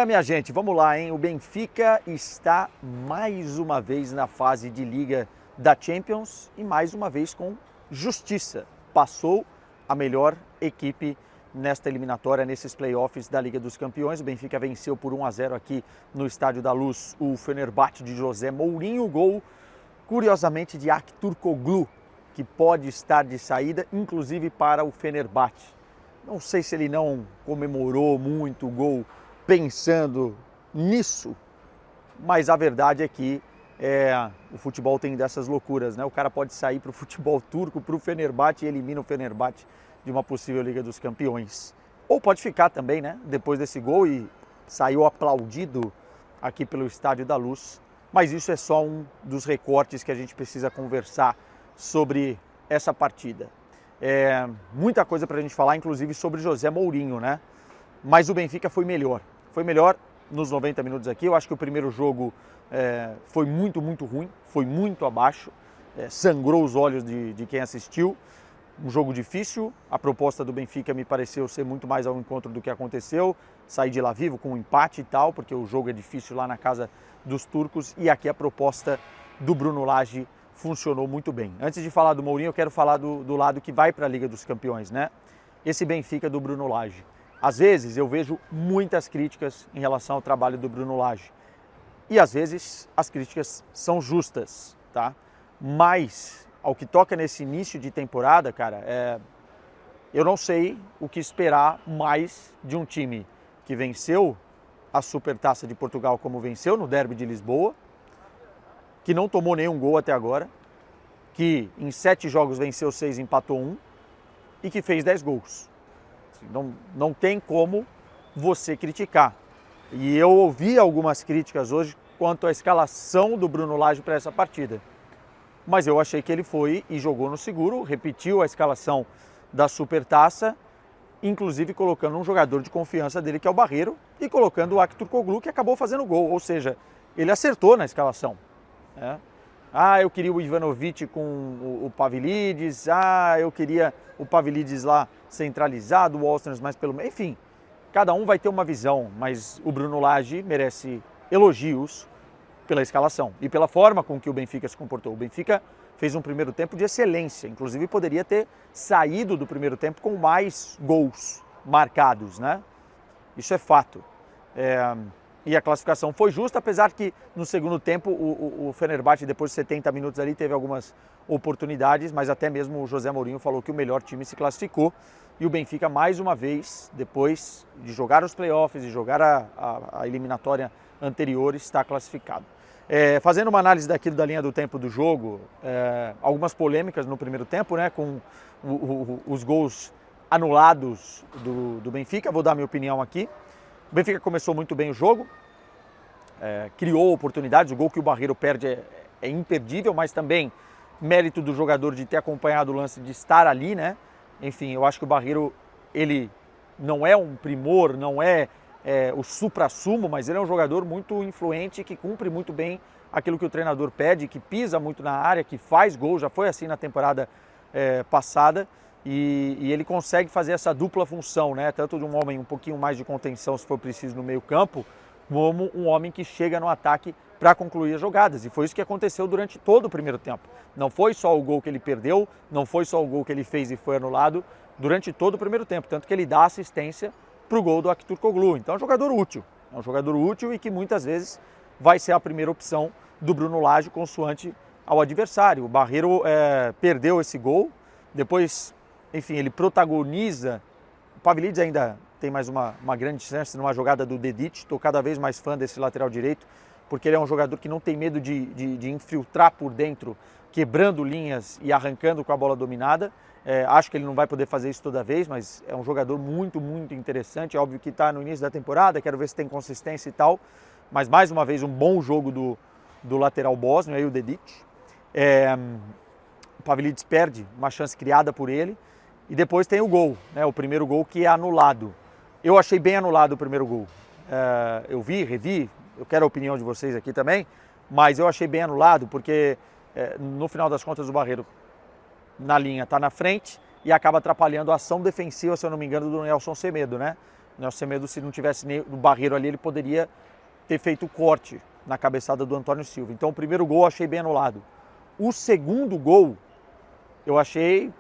Minha gente, vamos lá, hein? O Benfica está mais uma vez na fase de Liga da Champions e mais uma vez com justiça. Passou a melhor equipe nesta eliminatória, nesses playoffs da Liga dos Campeões. O Benfica venceu por 1-0 aqui no Estádio da Luz o Fenerbahçe de José Mourinho. Gol, curiosamente, de Aktürkoğlu, que pode estar de saída, inclusive para o Fenerbahçe. Não sei se ele não comemorou muito o gol pensando nisso, mas a verdade é que o futebol tem dessas loucuras, né? O cara pode sair para o futebol turco, para o Fenerbahçe e elimina o Fenerbahçe de uma possível Liga dos Campeões. Ou pode ficar também, né? Depois desse gol e saiu aplaudido aqui pelo Estádio da Luz. Mas isso é só um dos recortes que a gente precisa conversar sobre essa partida. Muita coisa para a gente falar, inclusive sobre José Mourinho, né? Mas o Benfica foi melhor. Foi melhor nos 90 minutos aqui. Eu acho que o primeiro jogo foi muito ruim, foi muito abaixo, sangrou os olhos de quem assistiu. Um jogo difícil, a proposta do Benfica me pareceu ser muito mais ao encontro do que aconteceu. Sair de lá vivo com um empate e tal, porque o jogo é difícil lá na casa dos turcos. E aqui a proposta do Bruno Lage funcionou muito bem. Antes de falar do Mourinho, eu quero falar do lado que vai para a Liga dos Campeões, né? Esse Benfica do Bruno Lage. Às vezes eu vejo muitas críticas em relação ao trabalho do Bruno Lage. E às vezes as críticas são justas, tá? Mas ao que toca nesse início de temporada, cara, eu não sei o que esperar mais de um time que venceu a Supertaça de Portugal como venceu no Derby de Lisboa, que não tomou nenhum gol até agora, que em 7 jogos venceu 6, empatou 1 e que fez 10 gols. Não tem como você criticar. E eu ouvi algumas críticas hoje quanto à escalação do Bruno Lage para essa partida. Mas eu achei que ele foi e jogou no seguro, repetiu a escalação da Supertaça, inclusive colocando um jogador de confiança dele, que é o Barreiro, e colocando o Aktürkoğlu, que acabou fazendo gol. Ou seja, ele acertou na escalação. Eu queria o Ivanovic com o Pavlidis, eu queria o Pavlidis lá centralizado, o Walsters mais pelo meio, enfim, cada um vai ter uma visão, mas o Bruno Lage merece elogios pela escalação e pela forma com que o Benfica se comportou. O Benfica fez um primeiro tempo de excelência, inclusive poderia ter saído do primeiro tempo com mais gols marcados, né? Isso é fato. E a classificação foi justa, apesar que no segundo tempo o Fenerbahçe, depois de 70 minutos ali, teve algumas oportunidades, mas até mesmo o José Mourinho falou que o melhor time se classificou. E o Benfica, mais uma vez, depois de jogar os playoffs e jogar a eliminatória anterior, está classificado. Fazendo uma análise daquilo da linha do tempo do jogo, algumas polêmicas no primeiro tempo, né, com os gols anulados do Benfica. Vou dar minha opinião aqui. O Benfica começou muito bem o jogo, criou oportunidades, o gol que o Barreiro perde é imperdível, mas também mérito do jogador de ter acompanhado o lance, de estar ali, né? Enfim, eu acho que o Barreiro, ele não é um primor, não é o supra-sumo, mas ele é um jogador muito influente, que cumpre muito bem aquilo que o treinador pede, que pisa muito na área, que faz gol, já foi assim na temporada passada. E ele consegue fazer essa dupla função, né? Tanto de um homem um pouquinho mais de contenção, se for preciso, no meio campo, como um homem que chega no ataque para concluir as jogadas. E foi isso que aconteceu durante todo o primeiro tempo. Não foi só o gol que ele perdeu, não foi só o gol que ele fez e foi anulado, durante todo o primeiro tempo. Tanto que ele dá assistência para o gol do Aktürkoğlu. Então é um jogador útil. É um jogador útil e que muitas vezes vai ser a primeira opção do Bruno Lage consoante ao adversário. O Barreiro perdeu esse gol, depois... Enfim, ele protagoniza. O Pavlidis ainda tem mais uma grande chance numa jogada do Dedić. Estou cada vez mais fã desse lateral direito, porque ele é um jogador que não tem medo de infiltrar por dentro, quebrando linhas e arrancando com a bola dominada. Acho que ele não vai poder fazer isso toda vez, mas é um jogador muito interessante. É óbvio que está no início da temporada, quero ver se tem consistência e tal. Mas mais uma vez um bom jogo do lateral bósnio, aí o Dedić. O Pavlidis perde uma chance criada por ele. E depois tem o gol, né? O primeiro gol que é anulado. Eu achei bem anulado o primeiro gol. Eu revi, eu quero a opinião de vocês aqui também, mas eu achei bem anulado porque no final das contas o Barreiro na linha está na frente e acaba atrapalhando a ação defensiva, se eu não me engano, do Nelson Semedo, né? O Semedo, se não tivesse nem o Barreiro ali, ele poderia ter feito o corte na cabeçada do Antônio Silva. Então o primeiro gol eu achei bem anulado. O segundo gol eu achei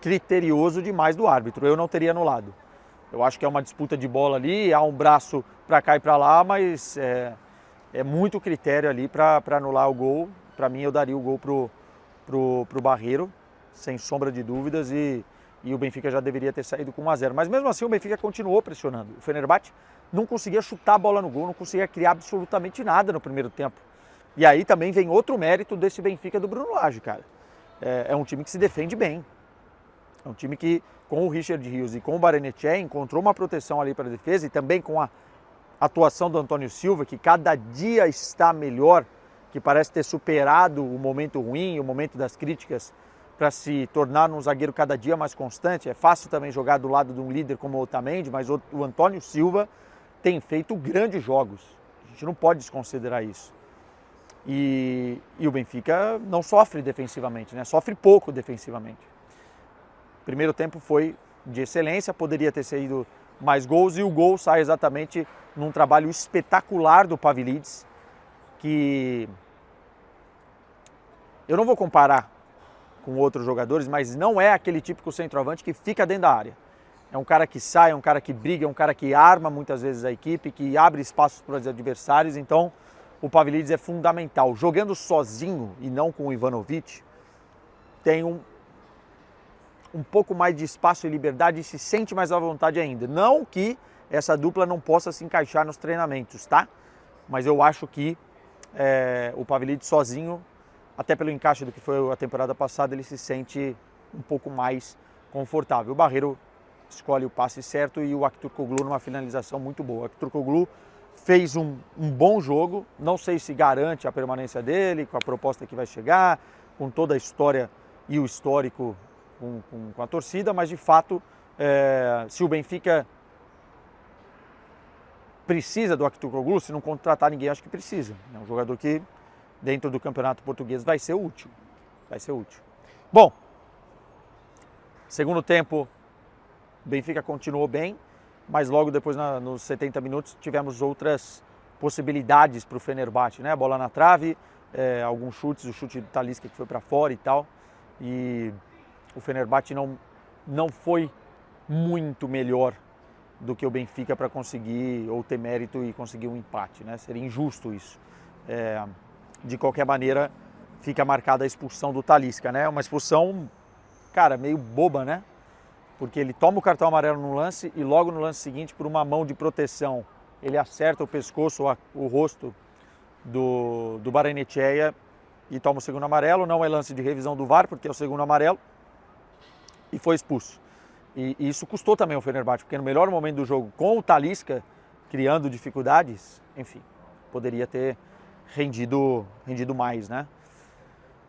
criterioso demais do árbitro, eu não teria anulado. Eu acho que é uma disputa de bola ali, há um braço para cá e para lá, mas é muito critério ali para anular o gol. Para mim eu daria o gol pro Barreiro, sem sombra de dúvidas, e o Benfica já deveria ter saído com 1 a 0. Mas mesmo assim o Benfica continuou pressionando. O Fenerbahçe não conseguia chutar a bola no gol, não conseguia criar absolutamente nada no primeiro tempo. E aí também vem outro mérito desse Benfica do Bruno Lage, cara. É um time que se defende bem. É um time que, com o Richard Rios e com o Barrenetxea, encontrou uma proteção ali para a defesa, e também com a atuação do Antônio Silva, que cada dia está melhor, que parece ter superado o momento ruim, o momento das críticas, para se tornar um zagueiro cada dia mais constante. É fácil também jogar do lado de um líder como o Otamendi, mas o Antônio Silva tem feito grandes jogos. A gente não pode desconsiderar isso. E o Benfica não sofre defensivamente, né? Sofre pouco defensivamente. O primeiro tempo foi de excelência, poderia ter saído mais gols, e o gol sai exatamente num trabalho espetacular do Pavlidis, que eu não vou comparar com outros jogadores, mas não é aquele típico centroavante que fica dentro da área. É um cara que sai, é um cara que briga, é um cara que arma muitas vezes a equipe, que abre espaços para os adversários. Então o Pavlidis é fundamental. Jogando sozinho e não com o Ivanovic, tem um pouco mais de espaço e liberdade e se sente mais à vontade ainda. Não que essa dupla não possa se encaixar nos treinamentos, tá? Mas eu acho que o Pavlidis sozinho, até pelo encaixe do que foi a temporada passada, ele se sente um pouco mais confortável. O Barreiro escolhe o passe certo e o Aktürkoğlu numa finalização muito boa. O Aktürkoğlu fez um bom jogo, não sei se garante a permanência dele, com a proposta que vai chegar, com toda a história e o histórico com a torcida, mas de fato, se o Benfica precisa do Aktürkoğlu, se não contratar ninguém, acho que precisa. É um jogador que, dentro do campeonato português, vai ser útil. Vai ser útil. Bom, segundo tempo, o Benfica continuou bem, mas logo depois, nos 70 minutos, tivemos outras possibilidades para o Fenerbahçe, né? A bola na trave, alguns chutes, o chute do Talisca que foi para fora e tal. E o Fenerbahçe não foi muito melhor do que o Benfica para conseguir ou ter mérito e conseguir um empate, né? Seria injusto isso. De qualquer maneira, fica marcada a expulsão do Talisca, né? Uma expulsão, cara, meio boba, né? Porque ele toma o cartão amarelo no lance e logo no lance seguinte, por uma mão de proteção, ele acerta o pescoço, o rosto do Barrenetxea e toma o segundo amarelo. Não é lance de revisão do VAR, porque é o segundo amarelo, e foi expulso. E isso custou também ao Fenerbahçe, porque no melhor momento do jogo, com o Talisca criando dificuldades, enfim, poderia ter rendido mais, né?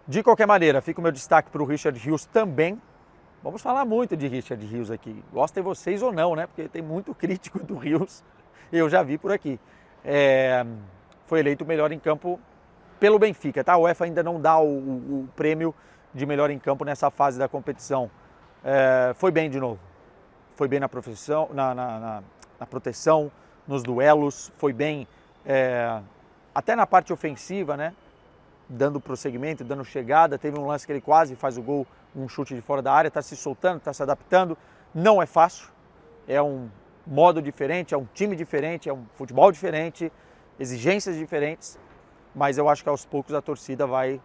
De qualquer maneira, fica o meu destaque para o Richard Rios também. Vamos falar muito de Richard Rios aqui, gostem vocês ou não, né? Porque tem muito crítico do Rios, eu já vi por aqui. Foi eleito o melhor em campo pelo Benfica, tá? A UEFA ainda não dá o prêmio de melhor em campo nessa fase da competição. Foi bem de novo, foi bem na proteção, nos duelos, foi bem até na parte ofensiva, né? Dando prosseguimento, dando chegada. Teve um lance que ele quase faz o gol, um chute de fora da área, está se soltando, está se adaptando. Não é fácil, é um modo diferente, é um time diferente, é um futebol diferente, exigências diferentes, mas eu acho que aos poucos a torcida vai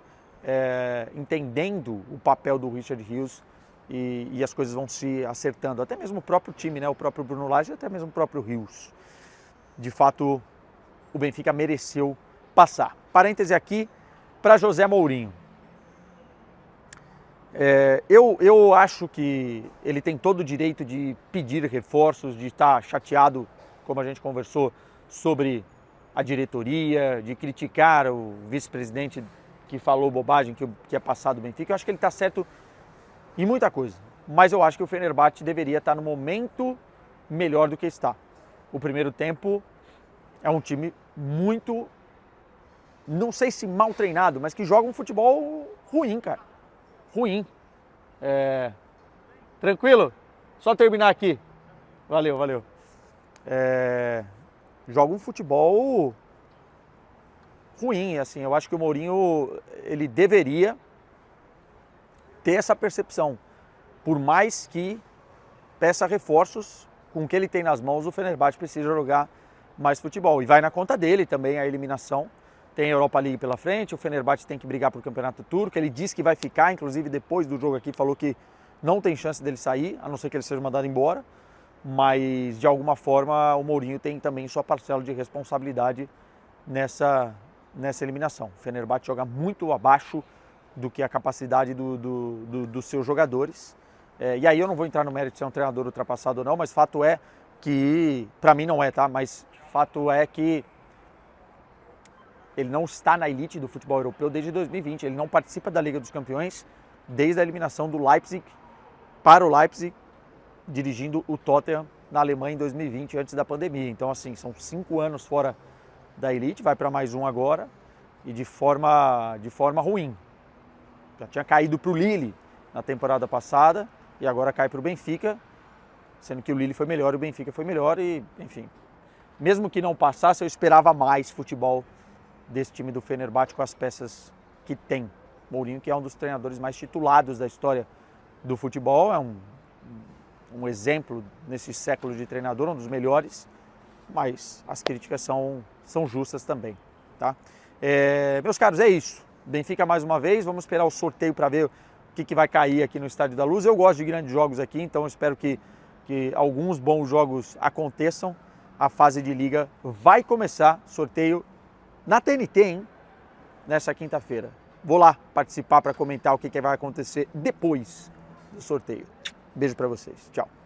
entendendo o papel do Richard Rios e as coisas vão se acertando. Até mesmo o próprio time, né? O próprio Bruno Lage e até mesmo o próprio Rios. De fato, o Benfica mereceu passar. Parêntese aqui para José Mourinho. Eu acho que ele tem todo o direito de pedir reforços, de estar chateado, como a gente conversou, sobre a diretoria, de criticar o vice-presidente que falou bobagem, que é passado do Benfica. Eu acho que ele está certo em muita coisa, mas eu acho que o Fenerbahçe deveria estar no momento melhor do que está. O primeiro tempo é um time muito, não sei se mal treinado, mas que joga um futebol ruim, cara. Ruim. Tranquilo? Só terminar aqui. Valeu. joga um futebol ruim, assim. Eu acho que o Mourinho, ele deveria ter essa percepção. Por mais que peça reforços, com o que ele tem nas mãos, o Fenerbahçe precisa jogar mais futebol. E vai na conta dele também a eliminação. Tem a Europa League pela frente, o Fenerbahçe tem que brigar pro Campeonato Turco. Ele disse que vai ficar, inclusive depois do jogo aqui falou que não tem chance dele sair, a não ser que ele seja mandado embora. Mas de alguma forma o Mourinho tem também sua parcela de responsabilidade nessa eliminação. O Fenerbahçe joga muito abaixo do que a capacidade dos seus jogadores. E aí eu não vou entrar no mérito de ser um treinador ultrapassado ou não, mas fato é que, para mim não é, tá? Mas fato é que ele não está na elite do futebol europeu desde 2020. Ele não participa da Liga dos Campeões desde a eliminação do Leipzig para o Leipzig, dirigindo o Tottenham na Alemanha em 2020, antes da pandemia. Então, assim, são 5 anos fora da elite, vai para mais um agora, e de forma ruim. Já tinha caído para o Lille na temporada passada, e agora cai para o Benfica, sendo que o Lille foi melhor e o Benfica foi melhor, e enfim. Mesmo que não passasse, eu esperava mais futebol desse time do Fenerbahçe com as peças que tem. Mourinho, que é um dos treinadores mais titulados da história do futebol, é um exemplo nesse século de treinador, um dos melhores, mas as críticas são justas também, tá? Meus caros, é isso. Benfica mais uma vez, vamos esperar o sorteio para ver o que vai cair aqui no Estádio da Luz. Eu gosto de grandes jogos aqui, então eu espero que alguns bons jogos aconteçam. A fase de liga vai começar, sorteio na TNT, hein? Nessa quinta-feira. Vou lá participar para comentar o que vai acontecer depois do sorteio. Beijo para vocês. Tchau.